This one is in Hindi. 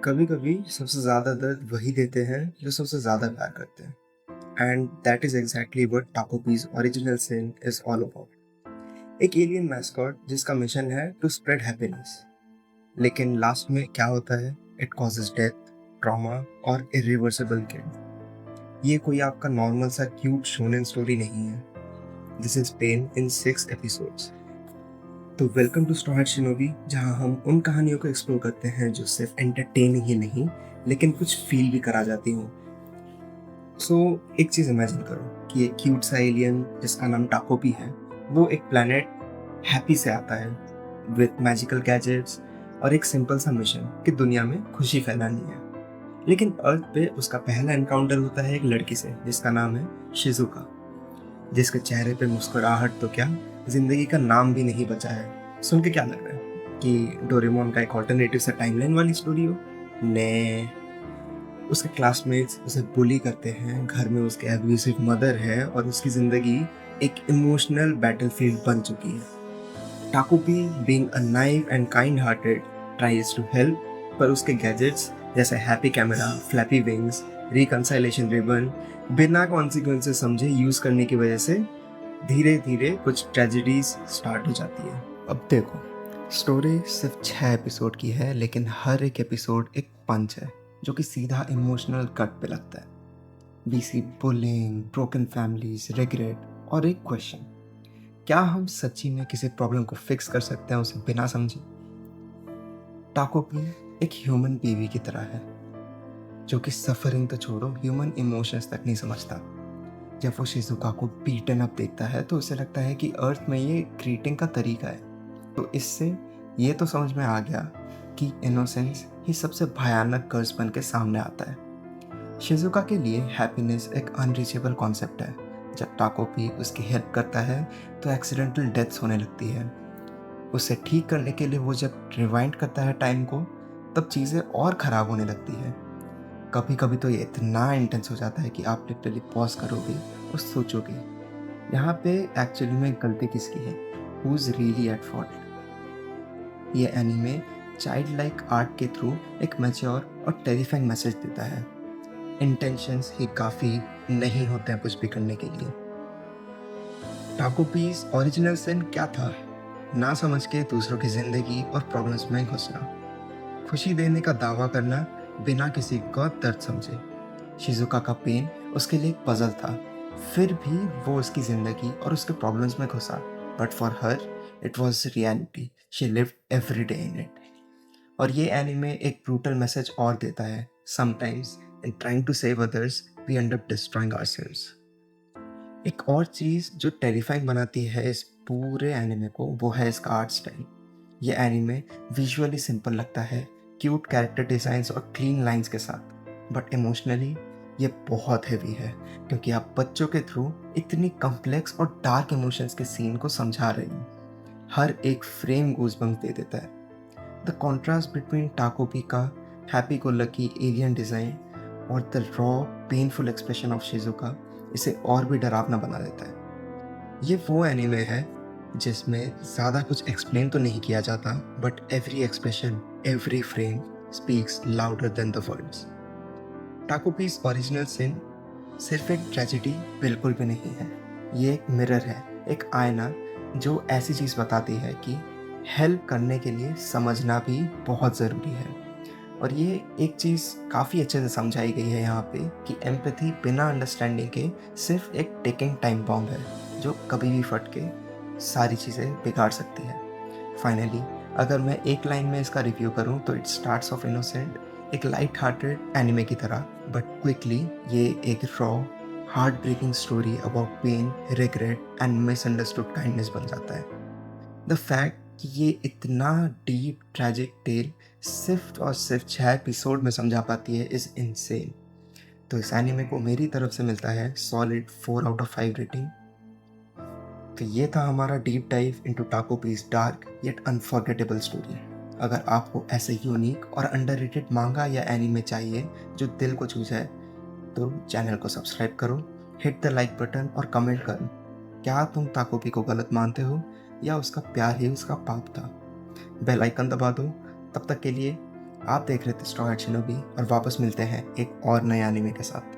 कभी कभी सबसे ज़्यादा दर्द वही देते हैं जो सबसे ज़्यादा प्यार करते हैं and that is exactly what Takopi's original sin is all about. एक एलियन मैस्कॉट जिसका मिशन है टू स्प्रेड हैप्पीनेस, लेकिन लास्ट में क्या होता है? इट कॉजेज डेथ, ट्रॉमा और इरिवर्सिबल गिल्ट। ये कोई आपका नॉर्मल सा क्यूट शोनेन स्टोरी नहीं है। This is pain in 6 episodes. तो वेलकम टू स्टोरी शिनोबी, जहां हम उन कहानियों को एक्सप्लोर करते हैं जो सिर्फ एंटरटेनिंग ही नहीं लेकिन कुछ फील भी करा जाती हूँ। सो एक चीज़ इमेजिन करो कि एक क्यूट सा एलियन जिसका नाम टाकोपी है, वो एक प्लेनेट हैप्पी से आता है विद मैजिकल गैजेट्स और एक सिंपल सा मिशन कि दुनिया में खुशी फैलानी है। लेकिन अर्थ पे उसका पहला एनकाउंटर होता है एक लड़की से जिसका नाम है शिजुका, जिसके चेहरे पे मुस्कुराहट तो क्या, जिंदगी का नाम भी नहीं बचा है। सुन के क्या लग रहा है कि डोरेमोन का एक ऑल्टरनेटिव सा टाइमलाइन वाली स्टोरी हो? ने उसके क्लासमेट्स उसे बुली करते हैं, घर में उसके एब्यूसिव मदर है और उसकी ज़िंदगी एक इमोशनल बैटलफील्ड बन चुकी है। Takopi being a naive and kind hearted tries to help, पर उसके गैजेट्स जैसे happy camera, flappy wings, reconciliation ribbon बिना कॉन्सिक्वेंसेस समझे यूज़ करने की वजह से धीरे धीरे कुछ ट्रेजेडीज स्टार्ट हो जाती है। अब देखो, स्टोरी सिर्फ 6 एपिसोड की है, लेकिन हर एक एपिसोड एक पंच है जो कि सीधा इमोशनल कट पे लगता है। We see bullying, broken families, regret और एक क्वेश्चन, क्या हम सच्ची में किसी प्रॉब्लम को फिक्स कर सकते हैं उसे बिना समझे? टाकोपी एक ह्यूमन बीवी की तरह है जो कि सफरिंग तो छोड़ो, ह्यूमन इमोशंस तक नहीं समझता। जब वो शिजुका को बीटन अप देखता है तो उसे लगता है कि अर्थ में ये ग्रीटिंग का तरीका है। तो इससे ये तो समझ में आ गया कि इनोसेंस ही सबसे भयानक कर्ज बन के सामने आता है। शिजुका के लिए हैप्पीनेस एक अनरीचेबल कॉन्सेप्ट है। जब टाकोपी उसकी हेल्प करता है तो एक्सीडेंटल डेथ्स होने लगती है। उसे ठीक करने के लिए वो जब रिवाइंड करता है टाइम को, तब चीज़ें और ख़राब होने लगती है। कभी कभी तो ये इतना इंटेंस हो जाता है कि आप लिटरली पॉज करोगे और सोचोगे, यहाँ पे एक्चुअली में गलती किसकी है? Who is really at fault? ये एनीमे चाइल्ड लाइक आर्ट के थ्रू एक मैच्योर और टेरिफाइंग मैसेज देता है। इंटेंशंस ही काफ़ी नहीं होते हैं कुछ भी करने के लिए। टाकोपीस ओरिजिनल सिन क्या था? ना समझ के दूसरों की जिंदगी और प्रॉब्लम्स में घुसना, खुशी देने का दावा करना बिना किसी का दर्द समझे। शिजुका का पेन उसके लिए एक पजल था, फिर भी वो उसकी जिंदगी और उसके प्रॉब्लम्स में घुसा। But for her it was reality, she lived every day in it. और ये एनिमे एक ब्रूटल मैसेज और देता है, sometimes in trying to save others we end up destroying ourselves. एक और चीज़ जो टेरिफाइंग बनाती है इस पूरे एनिमे को, वो है इसका आर्ट स्टाइल। ये एनिमे विजुअली सिंपल लगता है, क्यूट कैरेक्टर डिज़ाइंस और क्लीन लाइंस के साथ, बट इमोशनली ये बहुत हैवी है, क्योंकि आप बच्चों के थ्रू इतनी कॉम्प्लेक्स और डार्क इमोशंस के सीन को समझा रही हैं। हर एक फ्रेम गूज़बम्प्स दे देता है। द कॉन्ट्रास्ट बिटवीन टाकोपी का happy go lucky alien design और the raw painful expression of Shizuka इसे और भी डरावना बना देता है। ये वो एनीमे है जिसमें ज़्यादा कुछ एक्सप्लेन तो नहीं किया जाता, but every expression, every frame speaks louder than the words. Takopi's original sin सिर्फ एक ट्रेजेडी बिल्कुल भी नहीं है। ये एक मिरर है, एक आईना जो ऐसी चीज़ बताती है कि हेल्प करने के लिए समझना भी बहुत ज़रूरी है। और ये एक चीज़ काफ़ी अच्छे से समझाई गई है यहाँ पे कि एम्पैथी बिना अंडरस्टैंडिंग के सिर्फ एक टिकिंग टाइम बॉम्ब है जो कभी भी फट के सारी चीज़ें बिगाड़ सकती है। फाइनली, अगर मैं एक लाइन में इसका रिव्यू करूँ तो इट स्टार्ट्स ऑफ इनोसेंट, एक लाइट हार्टेड एनिमे की तरह, बट क्विकली ये एक raw heart breaking story about pain, regret and misunderstood kindness बन जाता है। द फैक्ट कि ये इतना डीप ट्रैजिक टेल सिर्फ और सिर्फ 6 एपिसोड में समझा पाती है इज़ इनसेन। तो इस एनिमे को मेरी तरफ से मिलता है सॉलिड 4 आउट ऑफ 5 रेटिंग। तो ये था हमारा deep dive into Takopi's dark yet unforgettable story. अगर आपको ऐसे यूनिक और अंडररेटेड मांगा या एनिमे चाहिए जो दिल को छू जाए, तो चैनल को सब्सक्राइब करो, हिट द लाइक बटन और कमेंट करो, क्या तुम ताकोपी को गलत मानते हो या उसका प्यार ही उसका पाप था? बेल आइकन दबा दो। तब तक के लिए आप देख रहे थे स्ट्रॉ हैट शिनोबी और वापस मिलते हैं एक और नए एनीमे के साथ।